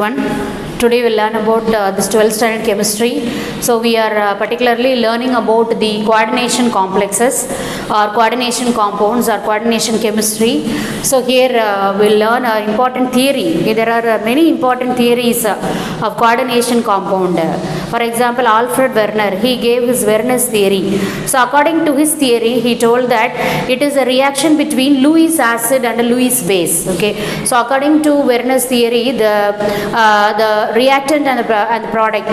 everyone. Today we'll learn about this 12th standard chemistry. So we are particularly learning about the coordination complexes or coordination compounds or coordination chemistry. So here we'll learn an important theory. Okay, there are many important theories of coordination compound. For example, Alfred Werner, he gave his Werner's theory. So according to his theory, he told that it is a reaction between Lewis acid and a Lewis base. Okay, so according to Werner's theory, the reactant and the product,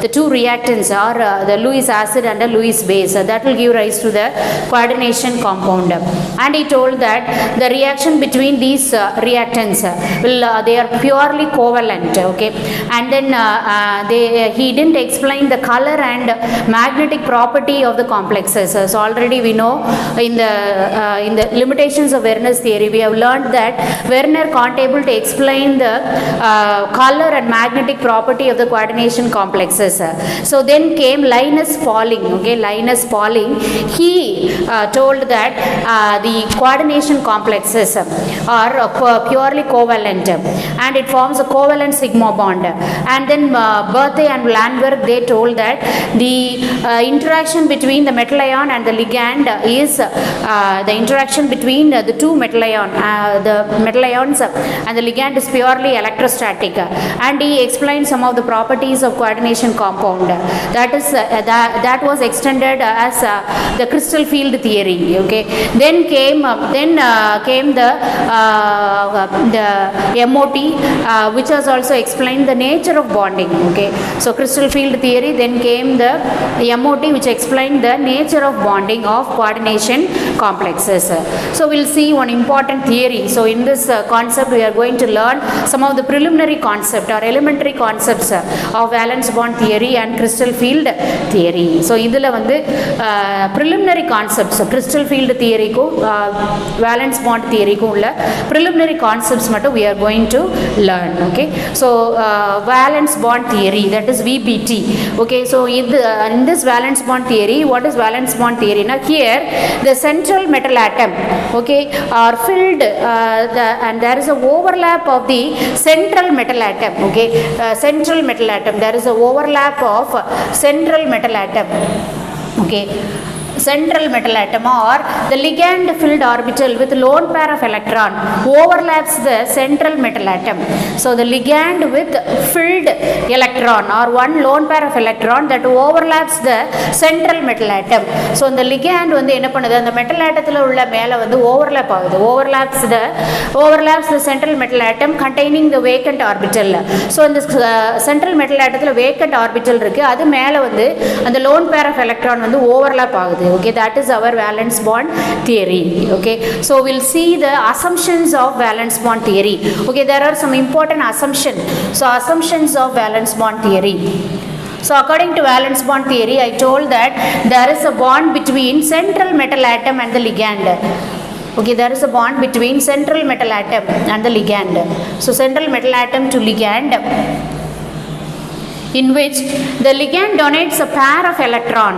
the two reactants are the Lewis acid and the Lewis base. That will give rise to the coordination compound. And he told that the reaction between these reactants they are purely covalent. Okay, and then he didn't explain the color and magnetic property of the complexes. So already we know in the limitations of Werner's theory, we have learned that Werner can't able to explain the color and magnetic property of the coordination complexes. So then came Linus Pauling. Okay, Linus Pauling, he told that the coordination complexes are purely covalent and it forms a covalent sigma bond. And then Berthet and Landberg, they told that the interaction between the metal ion and the ligand is the interaction between the two metal ion, the metal ions and the ligand is purely electrostatic. And he explained some of the properties of coordination compound. That was extended as the crystal field theory. Okay, then came the MOT, which has also explained the nature of bonding. Okay, so crystal field theory, then came the MOT, which explained the nature of bonding of coordination complexes. So we'll see one important theory. So in this concept, we are going to learn some of the preliminary concept or elementary concepts of valence bond theory and crystal field theory. So idhula vandu preliminary concepts, crystal field theory ku valence bond theory ku ulla preliminary concepts mattum we are going to learn. Okay, so valence bond theory, that is VBT. Okay, so in this valence bond theory, what is valence bond theory? Now here the central metal atom, okay, are filled and there is a overlap of the central metal atom. Okay, central metal atom, there is a overlap of central metal atom. Okay, central metal atom or the ligand filled orbital with lone pair of electron overlaps the central metal atom. So the ligand with filled electron or one lone pair of electron that overlaps the central metal atom. So the ligand வந்து என்ன பண்ணுது, அந்த metal atomல உள்ள மேல வந்து overlap ஆகுது, overlaps the central metal atom containing the vacant orbital. So இந்த central metal atomல vacant orbital இருக்கு, அது மேல வந்து அந்த lone pair of electron வந்து overlap ஆகுது. Okay, that is our valence bond theory. Okay, so we'll see the assumptions of valence bond theory. Okay, there are some important assumptions. So assumptions of valence bond theory. So according to valence bond theory, I told that there is a bond between central metal atom and the ligand. Okay, there is a bond between central metal atom and the ligand. So central metal atom to ligand, in which the ligand donates a pair of electron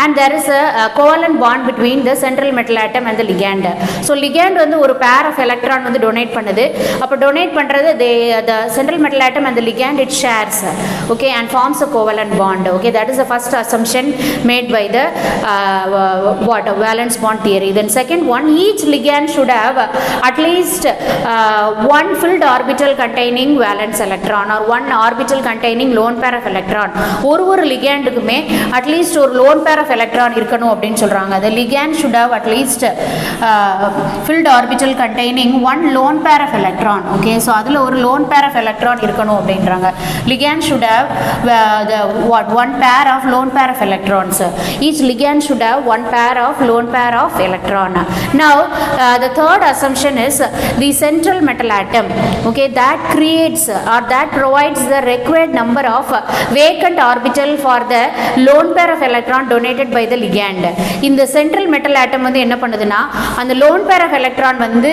and there is a covalent bond between the central metal atom and the ligand. So ligand வந்து ஒரு pair of electron வந்து donate பண்ணுது. அப்ப donate பண்றது the central metal atom and the ligand it shares. Okay, and forms a covalent bond. Okay, that is the first assumption made by the valence bond theory. Then second one, each ligand should have at least one filled orbital containing valence electron or one orbital containing lone pair of electron. ஒரு லிகேண்டுக்குமே at least ஒரு lone pair of electron இருக்கணும் அப்படின்னு சொல்றாங்க. The ligand should have at least filled orbital containing one lone pair of electron. Okay, so அதுல ஒரு lone pair of electron இருக்கணும் அப்படின்றாங்க. Ligand should have one pair of lone pair of electrons. Each ligand should have one pair of lone pair of electron. Now the third assumption is the central metal atom. Okay, that creates or that provides the required number of vacant orbital for the lone pair of electron donated by the ligand. இந்த central metal atom வந்து என்ன பண்ணுதுன்னா அந்த lone pair of electron வந்து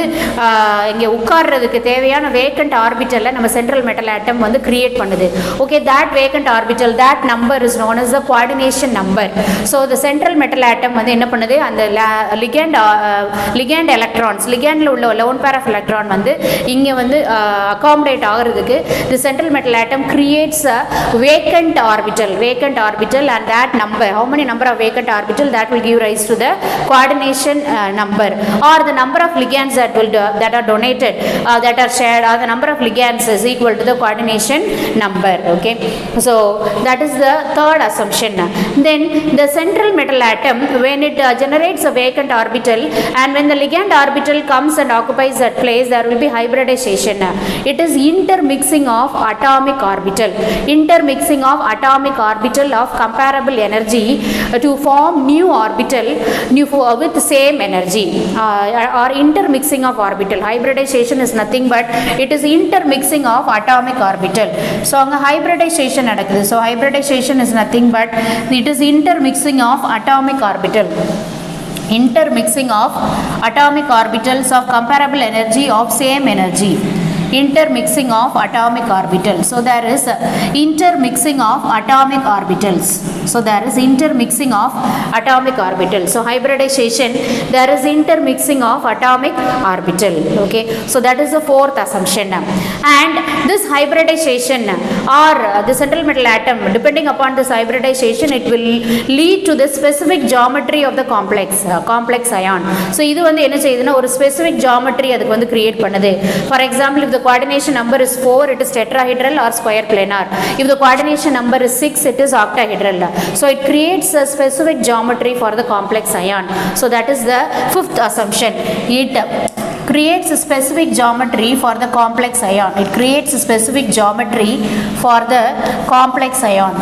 இங்கே உட்கார்றதுக்கு தேவையான vacant orbital நம்ம central metal atom வந்து create பண்ணுது. Okay, that vacant orbital, that number is known as the coordination number. So the central metal atom வந்து என்ன பண்ணுது அந்த ligand electrons, ligandல உள்ள lone pair of electron வந்து இங்கே வந்து accommodate ஆகிறதுக்கு the central metal atom creates a vacant orbital and that number, how many number of vacant orbital, that will give rise to the coordination number, or the number of ligands that are donated, that are shared, or the number of ligands is equal to the coordination number. Okay, so that is the third assumption. Then the central metal atom, when it generates a vacant orbital, and when the ligand orbital comes and occupies that place, there will be hybridization. It is intermixing of atomic orbital of comparable energy to form new orbital with same energy, or intermixing of orbital. Hybridization is nothing but it is intermixing of atomic orbital. So anga hybridization nadakudhu. So hybridization is nothing but it is intermixing of atomic orbital. Intermixing of atomic orbitals of comparable energy of same energy. Intermixing of atomic orbitals. So there is intermixing of atomic orbitals. So there is intermixing of atomic orbitals. So hybridization, there is intermixing of atomic orbital. Okay, so that is the fourth assumption. And this hybridization or the central metal atom, depending upon this hybridization, it will lead to the specific geometry of the complex ion. So இது வந்து என்ன செய்யுதுன்னா ஒரு specific geometry அதுக்கு வந்து create பண்ணுது. For example, if the coordination number is 4, it is tetrahedral or square planar. If the coordination number is 6, it is octahedral. So it creates a specific geometry for the complex ion. So that is the fifth assumption. It creates a specific geometry for the complex ion. It creates a specific geometry for the complex ion.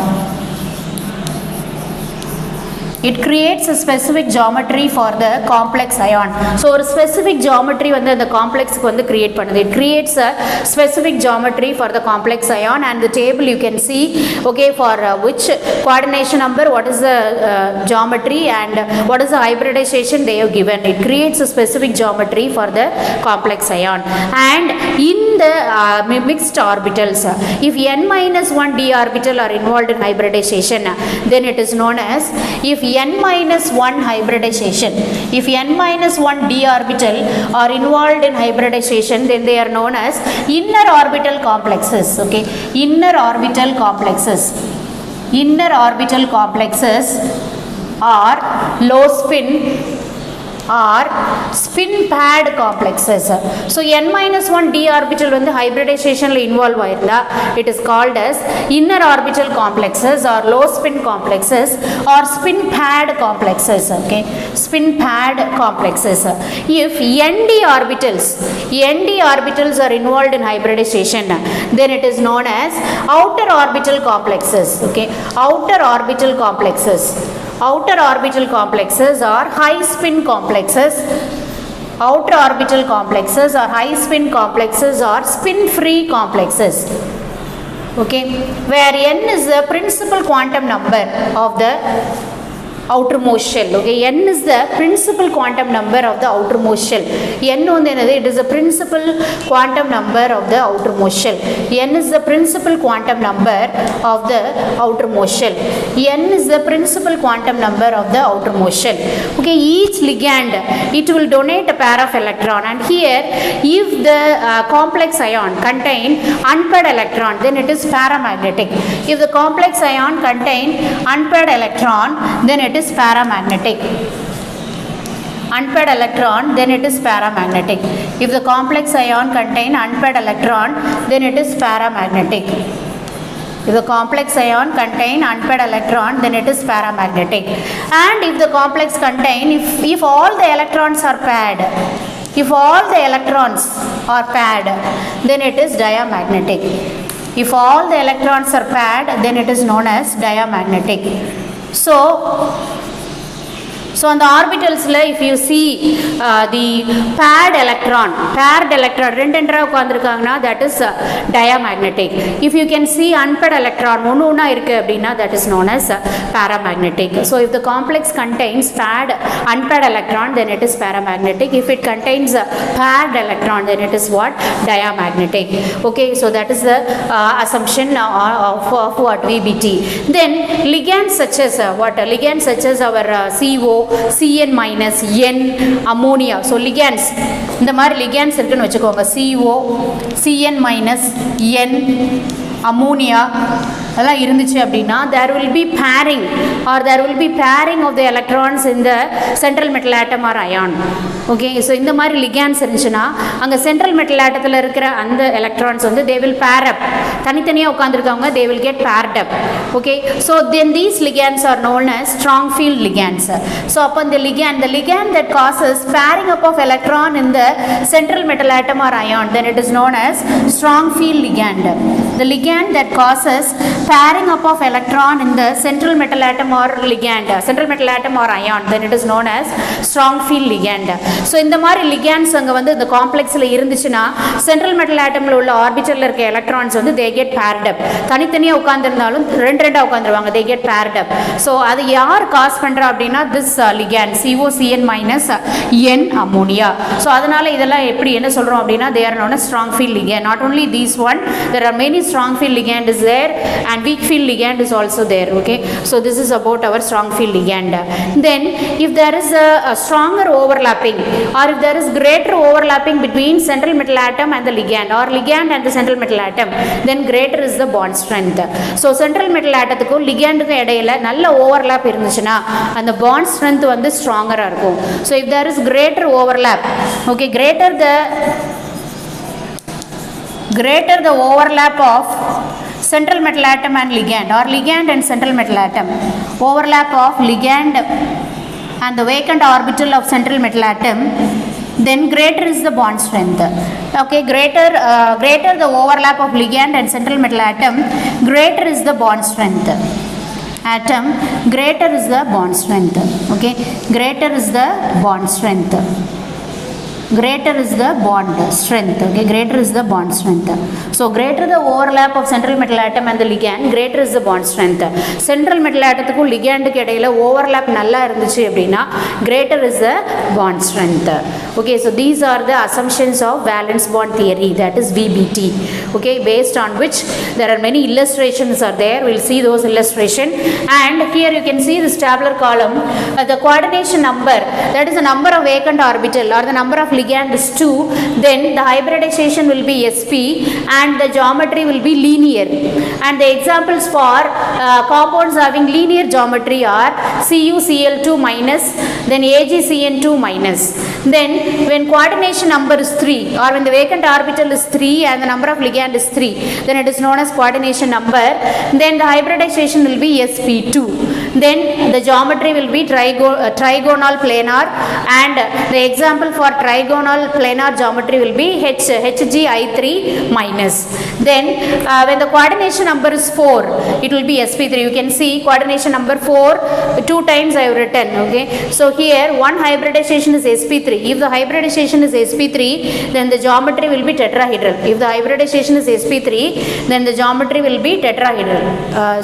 It creates a specific geometry for the complex ion. So ஒரு specific geometry வந்து அந்த complexக்கு வந்து create பண்ணுது. It creates a specific geometry for the complex ion, and the table you can see, okay, for which coordination number, what is the geometry, and what is the hybridization they have given. It creates a specific geometry for the complex ion. And in the mixed orbitals, if n-1 d orbital are involved in hybridization, then it is known as, if n-1 hybridization, if n-1 d orbital are involved in hybridization, then they are known as inner orbital complexes. Okay, inner orbital complexes are low spin or spin paired complexes. So n-1 d orbital வந்து hybridization involve ஆயிருந்தா it is called as inner orbital complexes or low spin complexes or spin paired complexes. Okay, spin paired complexes. If nd orbitals are involved in hybridization, then it is known as outer orbital complexes. Okay, outer orbital complexes are high spin complexes. Outer orbital complexes or high spin complexes or spin free complexes. Okay, where n is the principal quantum number of the outermost shell. Okay, n is the principal quantum number of the outermost shell. N வந்து என்னது? It is the principal quantum number of the outermost shell. N is the principal quantum number of the outermost shell. N is the principal quantum number of the outermost shell. Okay, each ligand, it will donate a pair of electron, and here if the complex ion contain unpaired electron, then it is paramagnetic. If the complex ion contain unpaired electron, then it is paramagnetic. Unpaired electron, then it is paramagnetic. If the complex ion contain unpaired electron, then it is paramagnetic. If the complex ion contain unpaired electron, then it is paramagnetic. And if the complex contain, if all the electrons are paired, then it is diamagnetic. If all the electrons are paired, then it is known as diamagnetic. So So on the orbitals if you see the paired electron ரெண்டெண்டரா உட்கார்ந்திருக்காங்கன்னா that is diamagnetic. If you can see unpaired electron ஒண்ணா இருக்கு அப்படினா that is known as paramagnetic. So if the complex contains paired unpaired electron then it is paramagnetic. If it contains paired electron then it is what? Diamagnetic. Okay, so that is the assumption of what VBT. Then ligands such as what? Ligands such as our CO, Cn minus, N, ammonia. So ligands இந்த மாதிரி ligands இருக்குன்னு வெச்சுக்கோங்க. CO, Cn minus, N, ammonia அதெல்லாம் இருந்துச்சு அப்படின்னா there will be pairing or there will be pairing of the electrons in the central metal atom or ion. Okay, so இந்த மாதிரி ligands இருந்துச்சுன்னா அங்க central metal atomல இருக்கிற அந்த electrons வந்து they will pair up. தனித்தனியா உட்கார்ந்திருக்காங்க they will get paired up. Okay, so then these ligands are known as strong field ligands. So upon the ligand that causes pairing up of electron in the central metal atom or ion then it is known as strong field ligand. The ligand that causes pairing up of electron in the central metal atom or central metal atom or ion then it is known as strong field ligand. So இந்த மாதிரி ligands அங்க வந்து இந்த காம்ப்ளெக்ஸ்ல இருந்துச்சுனா central metal atomல உள்ள ஆர்பிட்டல்ல இருக்க electrons வந்து they get paired up. தனித்தனியா உட்கார்ந்திருந்தாலும் ரெண்டா உட்கார்ந்துருவாங்க they get paired up. So அது யார் காஸ் பண்றா அப்படினா this ligand COCN minus N ammonia. So அதனால இதெல்லாம் எப்படி என்ன சொல்றோம் அப்படினா they are known as strong field ligand. Not only these one, there are many strong field ligand is there and weak field ligand is also there. Okay, so this is about our strong field ligand. Then if there is a stronger overlapping or if there is greater overlapping between central metal atom and the ligand or ligand and the central metal atom then greater is the bond strength. So central metal atomத்துக்கும் ligandக்கும் இடையில நல்ல overlap இருந்துச்சுனா அந்த bond strength வந்து stronger ஆ இருக்கும். So if there is greater overlap, okay, greater the overlap of central metal atom and ligand or ligand and central metal atom, overlap of ligand and the vacant orbital of central metal atom, then greater is the bond strength. Okay, greater the overlap of ligand and central metal atom, greater is the bond strength. Atom, greater is the bond strength. Okay, greater is the bond strength. Greater is the bond strength. Okay, greater is the bond strength. So greater the overlap of central metal atom and the ligand, greater is the bond strength. Central metal atomத்துக்கும் ligandக்கு இடையில overlap நல்லா இருந்துச்சு அப்படினா greater is the bond strength. Okay, so these are the assumptions of valence bond theory, that is VBT. Okay, based on which there are many illustrations are there. We'll see those illustration. And here you can see this tabular column, the coordination number, that is the number of vacant orbital or the number of ligand is 2, then the hybridization will be sp and the geometry will be linear. And the examples for compounds having linear geometry are CuCl2 minus, then AgCN2 minus. Then when coordination number is 3 or when the vacant orbital is 3 and the number of ligand is 3 then it is known as coordination number. Then the hybridization will be sp2. Then the geometry will be trigonal planar and the example for trigonal planar geometry will be HgI3 minus. Then when the coordination number is 4 it will be sp3. You can see coordination number 4 2 times I have written. Okay, so here one hybridization is sp3. If the hybridization is sp3 then the geometry will be tetrahedral. If the hybridization is sp3 then the geometry will be tetrahedral.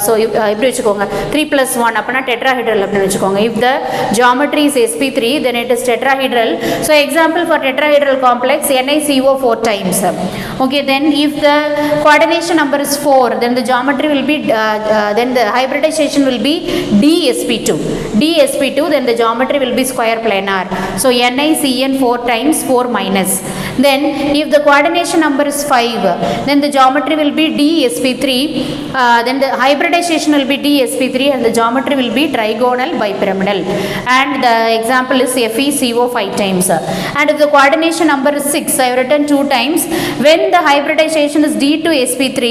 So இப்படி வெச்சுக்கோங்க 3 plus 1 அப்பனா tetrahedral அப்படி வெச்சுக்கோங்க. If the geometry is sp3 then it is tetrahedral. So example for tetrahedral complex NiCO 4 times. Okay, then if the coordination number is 4 then the geometry will be then the hybridization will be dsp2 then the geometry will be square planar. So NiCN 4 times 4 minus. Then if the coordination number is 5 then the geometry will be dsp3 then the hybridization will be dsp3 and the geometry will be trigonal bipyramidal. And the example is FeCO 5 times. And if the coordination number is 6, I have written 2 times. When the hybridization is D to sp3,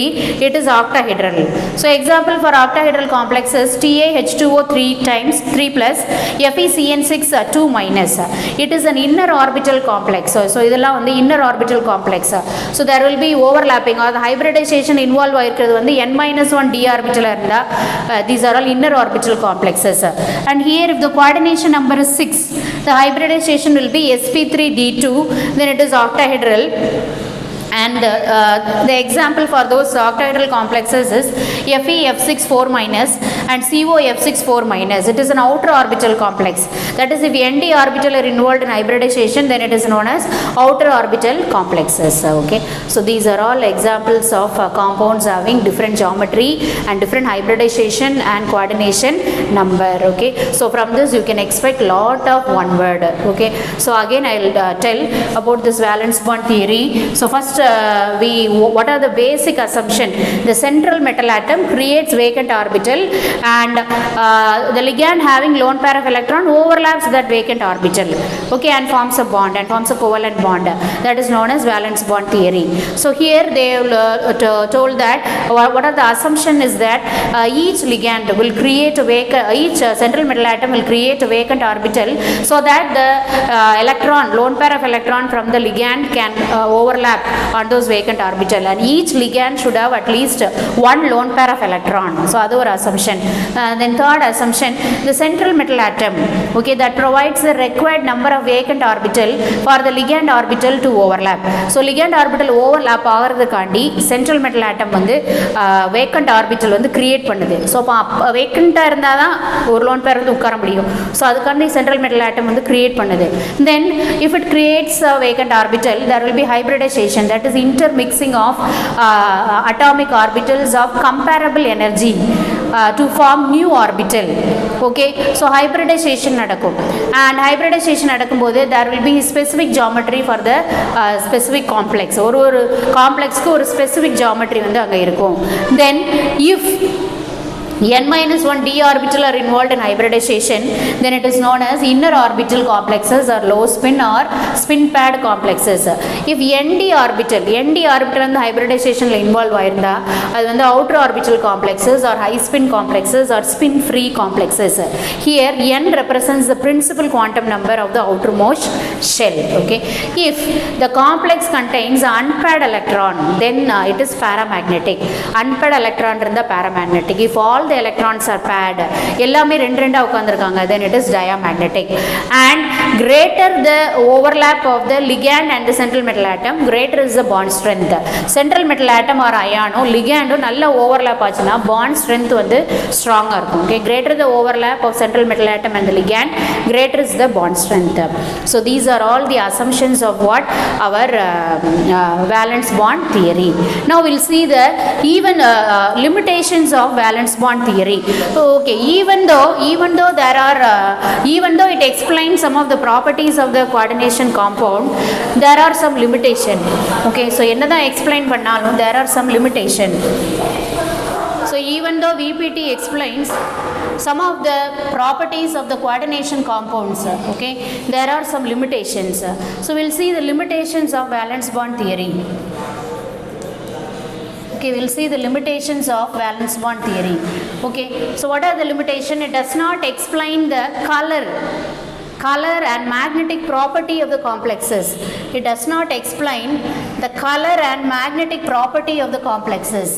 it is octahedral. So example for octahedral complexes, TaH2O 3 times 3 plus, FeCN6 2 minus. It is an inner orbital complex. So idella on the inner orbital complex. So there will be overlapping or the hybridization involved n minus 1 d orbital. These are all inner orbital complexes. And here if the coordination number is 6, the hybridization will be sp3d2, then it is octahedral. And the example for those octahedral complexes is FeF6 4 minus and COF6 4 minus. It is an outer orbital complex. That is, if ND orbital are involved in hybridization, then it is known as outer orbital complexes. Okay. So these are all examples of compounds having different geometry and different hybridization and coordination number. Okay. So from this you can expect lot of one word. Okay. So again I will tell about this valence bond theory. So first what are the basic assumption? The central metal atom creates vacant orbital, and the ligand having lone pair of electron overlaps that vacant orbital, okay, and forms a bond and forms a covalent bond. That is known as valence bond theory. So here they told that what are the assumption is that each ligand will create a vacant, each central metal atom will create a vacant orbital, so that the electron, lone pair of electron from the ligand can overlap on those vacant orbital, and each ligand should have at least one lone pair of electron. So that's our assumption. Then third assumption, the central metal atom, okay, that provides the required number of vacant orbital for the ligand orbital to overlap. So ligand orbital overlap ஆகிறதுக்காண்டி central metal atom வந்து vacant orbital வந்து create பண்ணுது. So vacant இருந்தா தான் ஒரு lone pair வந்து உட்கார முடியும். So அதுக்காண்டி central metal atom வந்து create பண்ணுது. Then if it creates a vacant orbital, there will be hybridization, that is intermixing of atomic orbitals of comparable energy to form new orbital. Okay, so hybridization nadakum, and hybridization nadakumbodhu there will be specific geometry for the specific complex. Oru complex ku oru specific geometry vandu anga irukum. Then if n minus 1 d orbital are involved in hybridization, then it is known as inner orbital complexes or low spin or spin paired complexes. If nd orbital and hybridization involved ஆயிருந்தா அது வந்து outer orbital complexes or high spin complexes or spin free complexes. Here n represents the principal quantum number of the outermost shell. Okay, if the complex contains unpaired electron, then it is paramagnetic. Unpaired electron இருந்தா paramagnetic. If all the electrons are paired, எல்லாமே ரெண்டா உட்கார்ந்திருக்காங்க, then it is diamagnetic. And greater the overlap of the ligand and the central metal atom, greater is the bond strength. Central metal atom or ion ligand நல்ல overlap ஆச்சுனா bond strength வந்து ஸ்ட்ராங்கா இருக்கும். Okay, greater the overlap of central metal atom and the ligand, greater is the bond strength. So these are all the assumptions of what our valence bond theory. Now we'll see the even limitations of valence bond theory. Okay, even though there are even though it explains some of the properties of the coordination compound, there are some limitation. Okay, so enna explain pannalum there are some limitation. So even though VPT explains some of the properties of the coordination compounds, okay, there are some limitations. So we'll see the limitations of valence bond theory. Okay, we'll see the limitations of valence bond theory. Okay, so what are the limitations? It does not explain the color and magnetic property of the complexes. It does not explain the color and magnetic property of the complexes.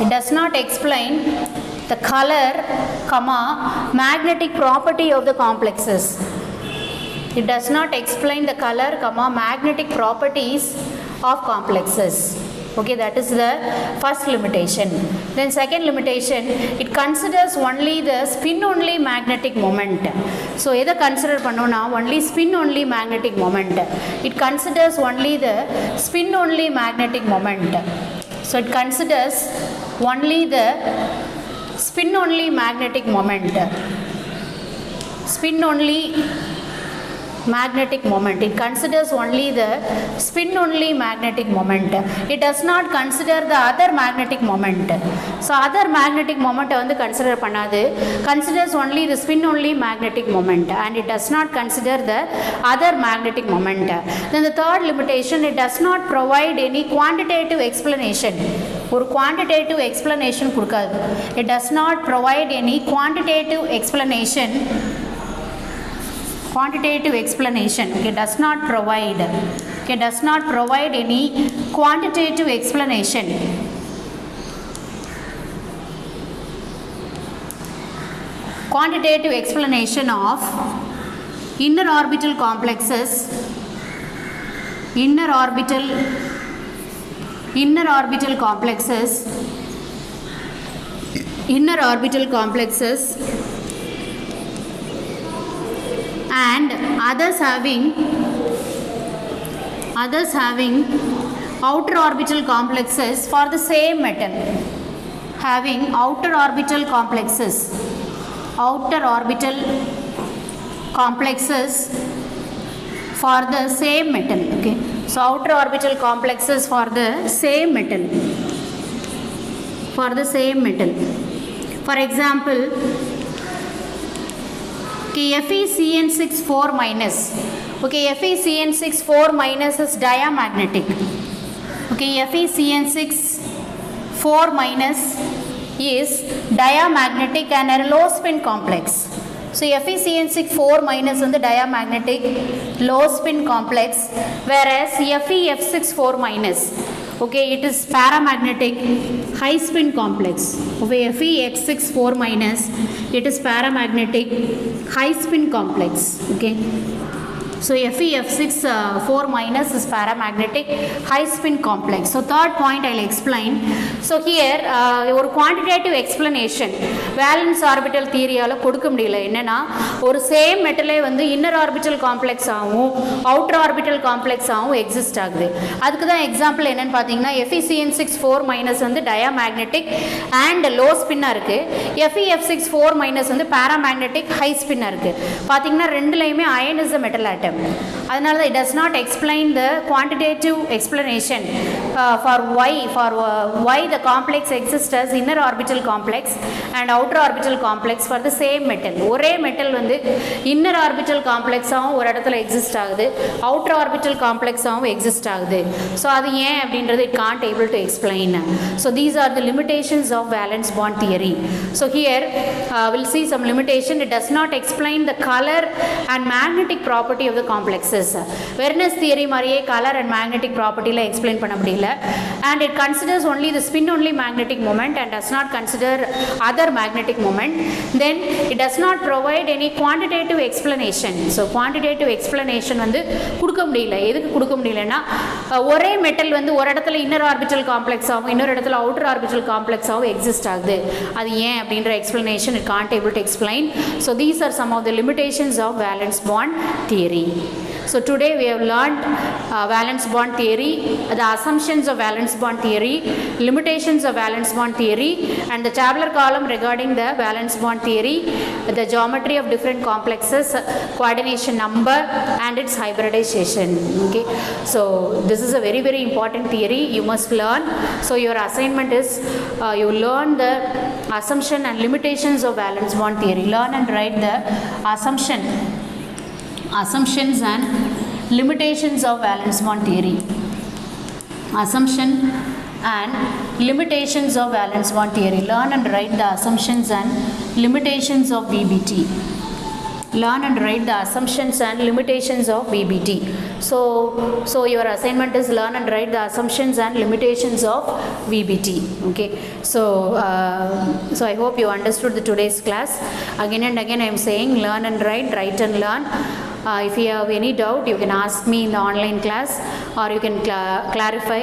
It does not explain the color, magnetic property of the complexes. It does not explain the color, magnetic properties of complexes. Okay, that is the first limitation. Then second limitation, it considers only the spin only magnetic moment. So either consider pannona only spin only magnetic moment. It considers only the spin only magnetic moment. So it considers only the spin only magnetic moment. Spin only magnetic moment. It considers only the spin only magnetic moment. It does not consider the other magnetic moment. So other magnetic moment வந்து consider பண்ணாது, considers only the spin only magnetic moment, and it does not consider the other magnetic moment. Then the third limitation, it does not provide any quantitative explanation. ஒரு quantitative explanation கொடுக்காது. It does not provide any quantitative explanation. Quantitative explanation, okay, does not provide, okay, does not provide any quantitative explanation. Quantitative explanation of inner orbital complexes, inner orbital complexes, inner orbital complexes, and others having outer orbital complexes for the same metal, having outer orbital complexes for the same metal, okay. So outer orbital complexes for the same metal, for example, okay, FeCN6 4 minus, okay, FeCN6 4 minus is diamagnetic, okay, FeCN6 4 minus is diamagnetic and a low spin complex. So FeCN6 4 minus on the diamagnetic low spin complex, whereas FeF6 4 minus, okay, it is paramagnetic high spin complex. Okay, FeX6 4 minus, it is paramagnetic high spin complex, okay. So FeF6 4 minus is paramagnetic high spin complex. So third point I will explain. So here ஒரு quantitative explanation valence orbital theory-ஆல கொடுக்க முடியல. என்னன்னா ஒரு same மெட்டலே வந்து inner orbital complex ஆகும் outer orbital complex ஆகும் exist ஆகுது. அதுக்கு தான் எக்ஸாம்பிள் என்னன்னு பார்த்தீங்கன்னா FeCN6 4 மைனஸ் வந்து டயாமேக்னெட்டிக் அண்ட் லோ ஸ்பின்னாக இருக்குது. FeF6 4 மைனஸ் வந்து பாராமேக்னெட்டிக் ஹை ஸ்பின்னாக இருக்குது. பார்த்தீங்கன்னா ரெண்டுலையுமே iron is the metal atom. அதனால it does not explain the quantitative explanation for why the complex exists as inner orbital complex and outer orbital complex for the same metal. ஒரே metal வந்து inner orbital காம்ப்ளெக்ஸாகவும் ஒரு இடத்துல exist ஆகுது, outer orbital காம்ப்ளெக்ஸாகவும் exist ஆகுது. So அது ஏன் அப்படின்றது it can't able to explain. So these are the limitations of valence bond theory. So here we'll see some limitation. It does not explain the color and magnetic property of the complexes. Verness theory மாதிரியே color and magnetic property-ல explain பண்ண முடியல. And it considers only the spin only magnetic moment and does not consider other magnetic moment. Then it does not provide any quantitative explanation. So quantitative explanation வந்து கொடுக்க முடியல. எதுக்கு கொடுக்க முடியலன்னா ஒரே metal வந்து ஒரு இடத்துல இன்னர் ஆர்பிட்டல் காம்ப்ளெக்ஸ் ஆகும், இன்னொரு இடத்துல அவுட்டர் ஆர்பிட்டல் காம்ப்ளெக்ஸ் ஆகும் எக்ஸிஸ்ட் ஆகுது. அது ஏன் அப்படின்ற explanation it can't able to explain. So these are some of the limitations of valence bond theory. So today we have learned valence bond theory, the assumptions of valence bond theory, limitations of valence bond theory, and the tabular column regarding the valence bond theory, the geometry of different complexes, coordination number, and its hybridization. Okay, so this is a very very important theory you must learn. So your assignment is you learn the assumption and limitations of valence bond theory. Learn and write the assumptions and limitations of valence bond theory. Assumption and limitations of valence bond theory. Learn and write the assumptions and limitations of VBT. Learn and write the assumptions and limitations of VBT. So your assignment is learn and write the assumptions and limitations of VBT. Okay. So I hope you understood the today's class. Again and again I am saying learn and write and learn. If you have any doubt, you can ask me in the online class, or you can clarify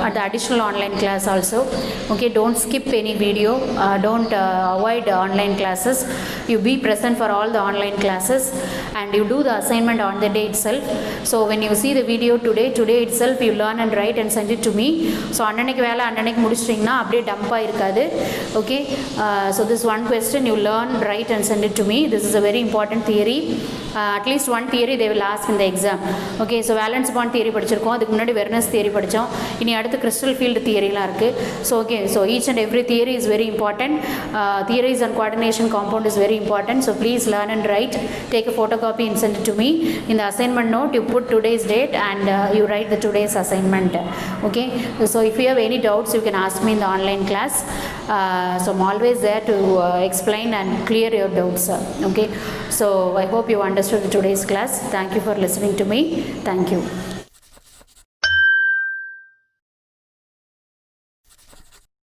at the additional online class also. Okay, don't skip any video, don't avoid online classes. You be present for all the online classes and you do the assignment on the day itself. So when you see the video today itself you learn and write and send it to me. So அன்னன்னைக்கு வேலை அன்னன்னைக்கு முடிச்சிட்டிங்கன்னா அப்படியே டம்பாக இருக்காது. Okay, so this one question you learn, write and send it to me. This is a very important theory. at least one theory they will ask in the exam. Okay, so valence bond theory படிச்சிருக்கோம், அதுக்கு முன்னாடி Vernus theory படித்தோம், இனி அடுத்து crystal field theoryலாம் இருக்குது. So okay, so each and every theory is very important. Theories and coordination compound is very important. So please learn and write. Take a photocopy and send it to me. In the assignment note, you put today's date and you write the today's assignment. Okay, so if you have any doubts, you can ask me in the online class. So I'm always there to explain and clear your doubts. Okay, so I hope you understood today's class. Thank you for listening to me. Thank you.